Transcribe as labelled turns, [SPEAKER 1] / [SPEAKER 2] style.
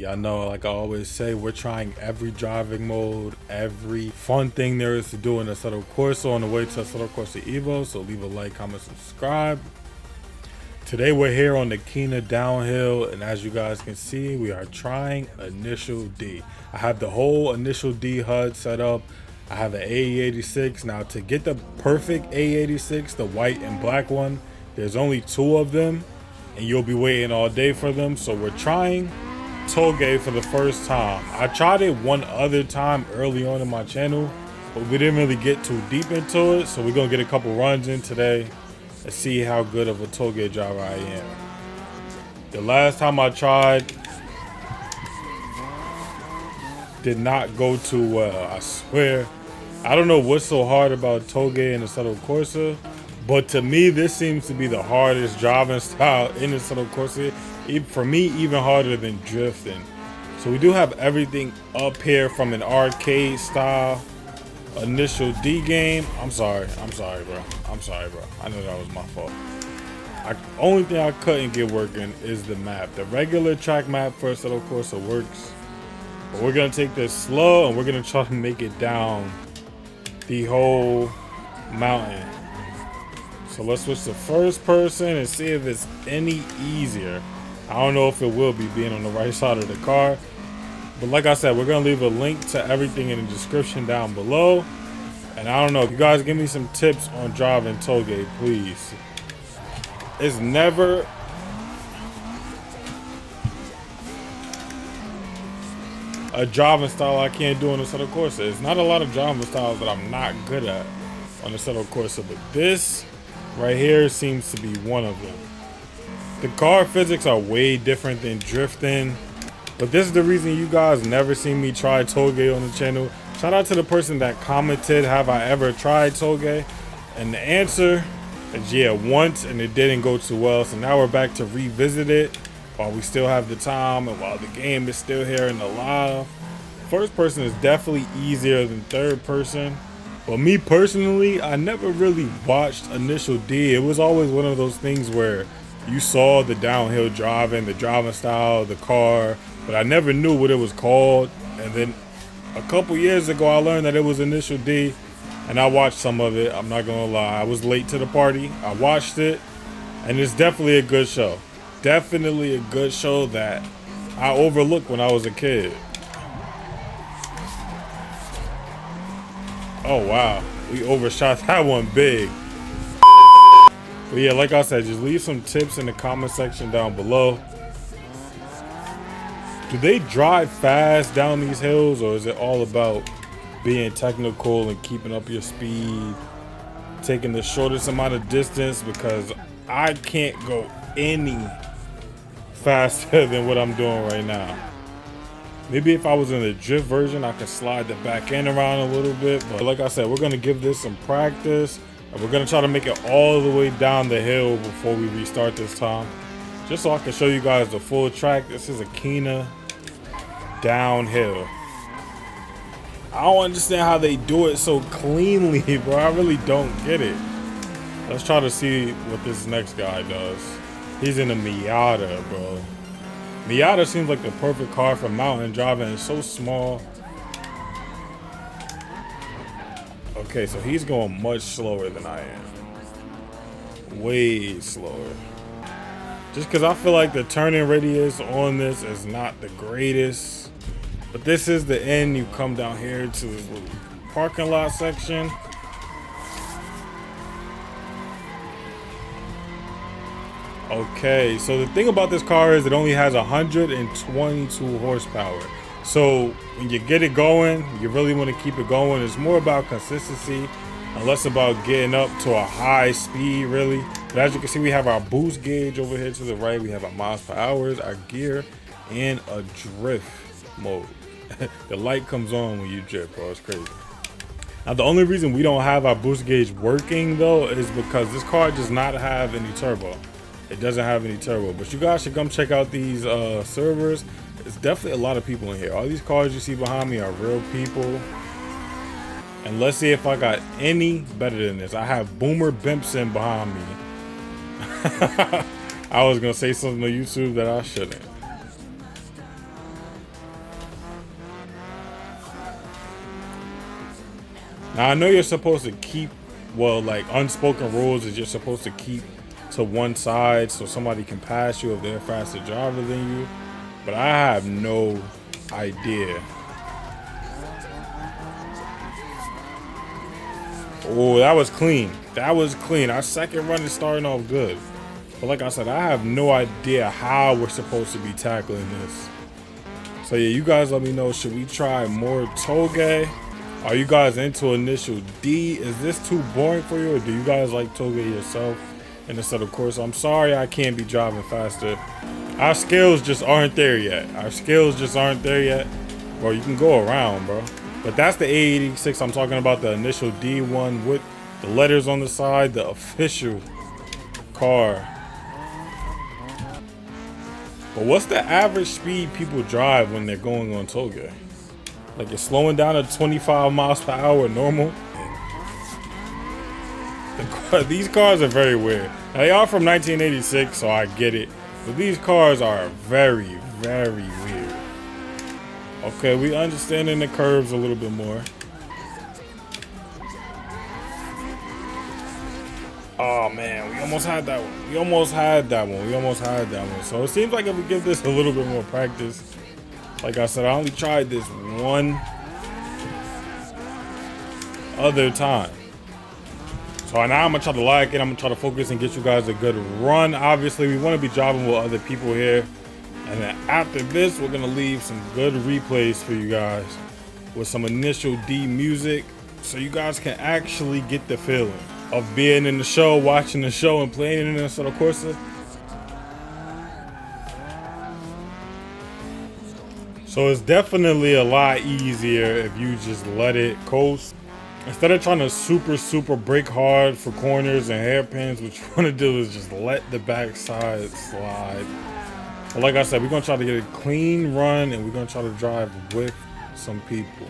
[SPEAKER 1] Y'all know, like I always say, we're trying every driving mode, every fun thing there is to do in Assetto Corsa on the way to Assetto Corsa Evo. So leave a like, comment, subscribe. Today we're here on the Kina downhill, and as you guys can see, we are trying Initial D. I have the whole Initial D HUD set up. I have an AE86. Now to get the perfect AE86, the white and black one, there's only 2 of them, and you'll be waiting all day for them. So we're trying Toge for the first time. I tried it one other time early on in my channel, but we didn't really get too deep into it. So we're gonna get a couple runs in today and see how good of a Toge driver I am. The last time I tried did not go too well, I swear. I don't know what's so hard about Toge and Assetto Corsa, but to me this seems to be the hardest driving style in Assetto Corsa. For me, even harder than drifting. So we do have everything up here from an arcade style Initial D game. I'm sorry, bro. I know that was my fault. Only thing I couldn't get working is the map. The regular track map for Assetto Corsa works, but we're gonna take this slow and we're gonna try to make it down the whole mountain. So let's switch to first person and see if it's any easier. I don't know if it will be, being on the right side of the car. But like I said, we're going to leave a link to everything in the description down below. And I don't know, if you guys give me some tips on driving Toge, please. It's never a driving style I can't do on the Assetto Corsa. It's not a lot of driving styles that I'm not good at on the Assetto Corsa, but this right here seems to be one of them. The car physics are way different than drifting, but this is the reason you guys never seen me try Toge on the channel. Shout out to the person that commented, have I ever tried Toge? And the answer is yeah, once, and it didn't go too well. So now we're back to revisit it while we still have the time and while the game is still here in the live. First person is definitely easier than third person. But me personally, I never really watched Initial D. It was always one of those things where you saw the downhill driving, the driving style, the car, but I never knew what it was called. And then a couple years ago, I learned that it was Initial D, and I watched some of it. I'm not gonna lie, I was late to the party. I watched it, and it's definitely a good show. Definitely a good show that I overlooked when I was a kid. Oh wow, we overshot that one big. But yeah, like I said, just leave some tips in the comment section down below. Do they drive fast down these hills, or is it all about being technical and keeping up your speed, taking the shortest amount of distance? Because I can't go any faster than what I'm doing right now. Maybe if I was in the drift version, I could slide the back end around a little bit. But like I said, we're going to give this some practice. And we're going to try to make it all the way down the hill before we restart this time. Just so I can show you guys the full track. This is a Kina downhill. I don't understand how they do it so cleanly, bro. I really don't get it. Let's try to see what this next guy does. He's in a Miata, bro. Miata seems like the perfect car for mountain driving. It's so small. Okay, so he's going much slower than I am. Way slower. Just because I feel like the turning radius on this is not the greatest. But this is the end. You come down here to this little parking lot section. Okay, so the thing about this car is it only has 122 horsepower. So when you get it going, you really want to keep it going. It's more about consistency and less about getting up to a high speed, really. But as you can see, we have our boost gauge over here to the right. We have our miles per hour, our gear, and a drift mode. The light comes on when you drift, bro. It's crazy. Now, the only reason we don't have our boost gauge working, though, is because this car does not have any turbo. It doesn't have any turbo. But you guys should come check out these servers. It's definitely a lot of people in here. All these cars you see behind me are real people. And let's see if I got any better than this. I have Boomer Bempson behind me. I was gonna say something on YouTube that I shouldn't. Now I know you're supposed to keep, well, like unspoken rules is you're supposed to keep to one side so somebody can pass you if they're a faster driver than you. But I have no idea. Oh, that was clean. That was clean. Our second run is starting off good. But like I said, I have no idea how we're supposed to be tackling this. So yeah, you guys let me know, should we try more Toge? Are you guys into initial D? Is this too boring for you, or do you guys like Toge yourself in Assetto Corsa? I'm sorry I can't be driving faster. Our skills just aren't there yet. Our skills just aren't there yet. Bro, you can go around, bro. But that's the A86 I'm talking about, the initial D one with the letters on the side, the official car. But what's the average speed people drive when they're going on Toge? Like, you're slowing down to 25 miles per hour normal. These cars are very weird. Now, they are from 1986, so I get it. But these cars are very, very weird. Okay, we understanding the curves a little bit more. Oh man, we almost had that one. We almost had that one. So it seems like if we give this a little bit more practice, like I said, I only tried this one other time. So now I'm gonna try to like it. I'm gonna try to focus and get you guys a good run. Obviously, we want to be driving with other people here. And then after this, we're gonna leave some good replays for you guys with some initial D music, so you guys can actually get the feeling of being in the show, watching the show, and playing in Assetto Corsa. So it's definitely a lot easier if you just let it coast. Instead of trying to super brake hard for corners and hairpins, what you want to do is just let the backside slide. But like I said, we're going to try to get a clean run, and we're going to try to drive with some people.